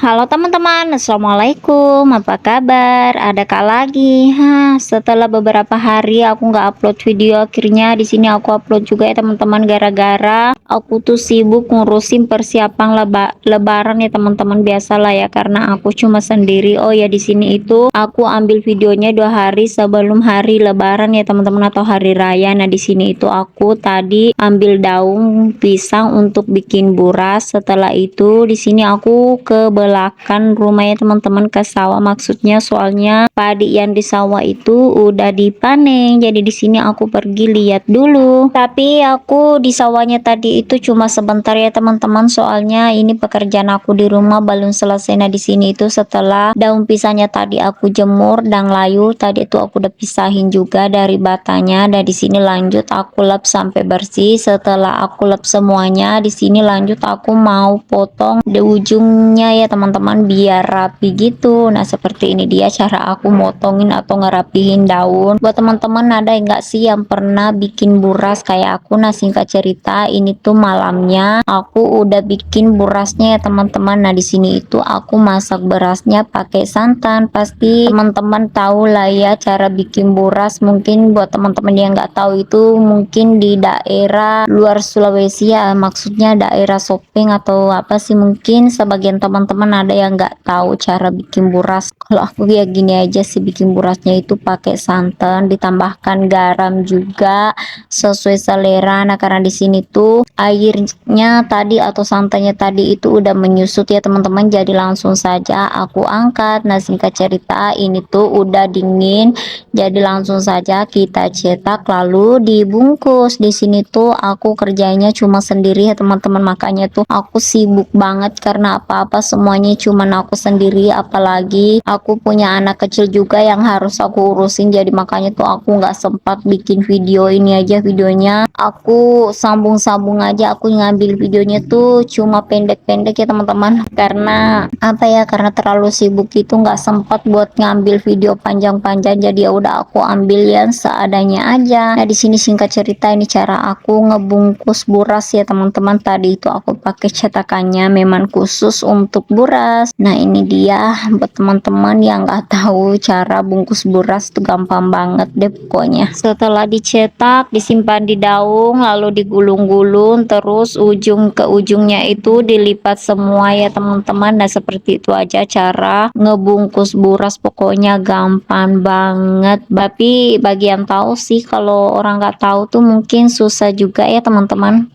Halo teman-teman, assalamualaikum. Apa kabar? Adakah lagi? Setelah beberapa hari aku nggak upload video, akhirnya di sini aku upload juga ya teman-teman. Gara-gara aku tuh sibuk ngurusin persiapan Lebaran ya teman-teman, biasalah ya karena aku cuma sendiri. Oh ya, di sini itu aku ambil videonya 2 hari sebelum hari Lebaran ya teman-teman, atau hari raya. Nah di sini itu aku tadi ambil daun pisang untuk bikin buras. Setelah itu di sini aku ke belakang rumahnya teman-teman, ke sawah maksudnya, soalnya padi yang di sawah itu udah dipanen. Jadi di sini aku pergi lihat dulu, tapi aku di sawahnya tadi itu cuma sebentar ya teman-teman, soalnya ini pekerjaan aku di rumah belum selesai. Nah di sini itu setelah daun pisangnya tadi aku jemur dan layu, tadi itu aku udah pisahin juga dari batanya, dan di sini lanjut aku lap sampai bersih. Setelah aku lap semuanya, di sini lanjut aku mau potong di ujungnya ya teman-teman, biar rapi gitu. Nah seperti ini dia cara aku motongin atau ngerapihin daun. Buat teman-teman, ada enggak sih yang pernah bikin buras kayak aku? Nah singkat cerita, ini tuh malamnya aku udah bikin burasnya ya teman-teman. Nah di sini itu aku masak berasnya pakai santan. Pasti teman-teman tahu lah ya cara bikin buras. Mungkin buat teman-teman yang nggak tahu, itu mungkin di daerah luar Sulawesi ya, maksudnya daerah Sopeng atau apa sih, mungkin sebagian teman-teman ada yang nggak tahu cara bikin buras. Kalau aku ya gini aja sih bikin burasnya, itu pakai santan ditambahkan garam juga sesuai selera. Nah karena di sini tuh airnya tadi atau santannya tadi itu udah menyusut ya teman-teman, jadi langsung saja aku angkat. Nah singkat cerita, ini tuh udah dingin, jadi langsung saja kita cetak lalu dibungkus. Di sini tuh aku kerjanya cuma sendiri ya teman-teman, makanya tuh aku sibuk banget karena apa-apa semuanya cuman aku sendiri, apalagi aku punya anak kecil juga yang harus aku urusin. Jadi makanya tuh aku nggak sempat bikin video. Ini aja videonya aku sambung-sambung aja, aku ngambil videonya tuh cuma pendek-pendek ya teman-teman, karena apa ya, karena terlalu sibuk itu nggak sempat buat ngambil video panjang-panjang. Jadi ya udah aku ambil yang seadanya aja. Nah di sini singkat cerita, ini cara aku ngebungkus buras ya teman-teman. Tadi itu aku pakai cetakannya memang khusus untuk buras. Nah ini dia, buat teman-teman yang nggak tahu cara bungkus buras tuh gampang banget deh pokoknya. Setelah dicetak, disimpan di daun, lalu digulung-gulung, terus ujung ke ujungnya itu dilipat semua ya teman-teman. Nah seperti itu aja cara ngebungkus buras, pokoknya gampang banget. Tapi bagi yang tahu sih, kalau orang nggak tahu tuh mungkin susah juga ya teman-teman.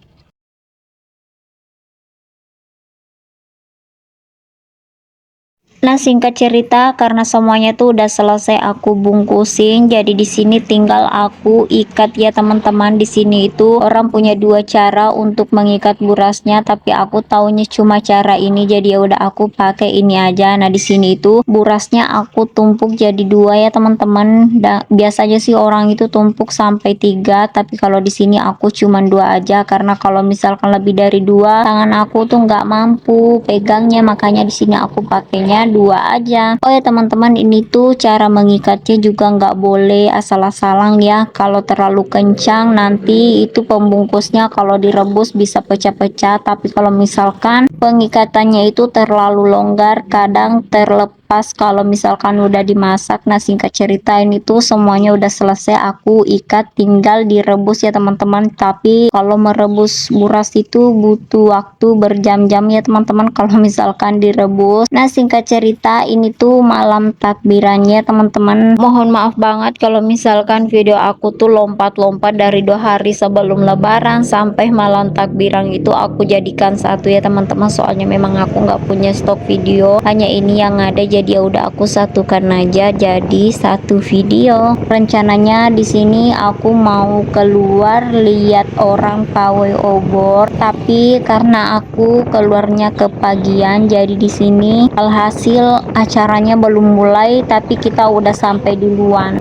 Nah singkat cerita, karena semuanya tuh udah selesai aku bungkusin, jadi di sini tinggal aku ikat ya teman-teman. Di sini itu orang punya dua cara untuk mengikat burasnya, tapi aku taunya cuma cara ini, jadi ya udah aku pakai ini aja. Nah di sini itu burasnya aku tumpuk jadi dua ya teman-teman. Biasanya sih orang itu tumpuk sampai 3, tapi kalau di sini aku cuma 2 aja, karena kalau misalkan lebih dari 2 tangan aku tuh nggak mampu pegangnya, makanya di sini aku pakainya 2 aja. Oh ya teman-teman, ini tuh cara mengikatnya juga nggak boleh asal-asalan ya. Kalau terlalu kencang nanti itu pembungkusnya kalau direbus bisa pecah-pecah, tapi kalau misalkan pengikatannya itu terlalu longgar kadang terlepas kalau misalkan udah dimasak. Nah singkat cerita, ini tuh semuanya udah selesai aku ikat, tinggal direbus ya teman-teman. Tapi kalau merebus buras itu butuh waktu berjam-jam ya teman-teman kalau misalkan direbus. Nah singkat cerita, ini tuh malam takbirannya teman-teman. Mohon maaf banget kalau misalkan video aku tuh lompat-lompat dari 2 hari sebelum lebaran sampai malam takbiran itu aku jadikan satu ya teman-teman, soalnya memang aku nggak punya stok video, hanya ini yang ada, jadi ya udah aku satukan aja jadi satu video. Rencananya di sini aku mau keluar lihat orang pawai obor, tapi karena aku keluarnya kepagian, jadi di sini alhasil acaranya belum mulai tapi kita udah sampai duluan.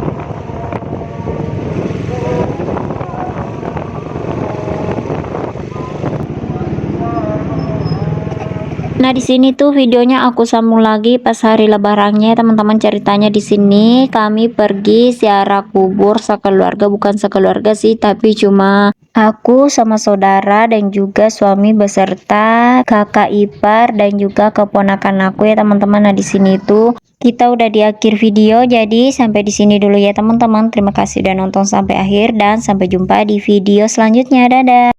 Nah, di sini tuh videonya aku sambung lagi pas hari lebarannya, teman-teman. Ceritanya di sini kami pergi ziarah kubur sekeluarga, bukan sekeluarga sih, tapi cuma aku sama saudara dan juga suami beserta kakak ipar dan juga keponakan aku ya, teman-teman. Nah, di sini tuh kita udah di akhir video, jadi sampai di sini dulu ya, teman-teman. Terima kasih udah nonton sampai akhir dan sampai jumpa di video selanjutnya. Dadah.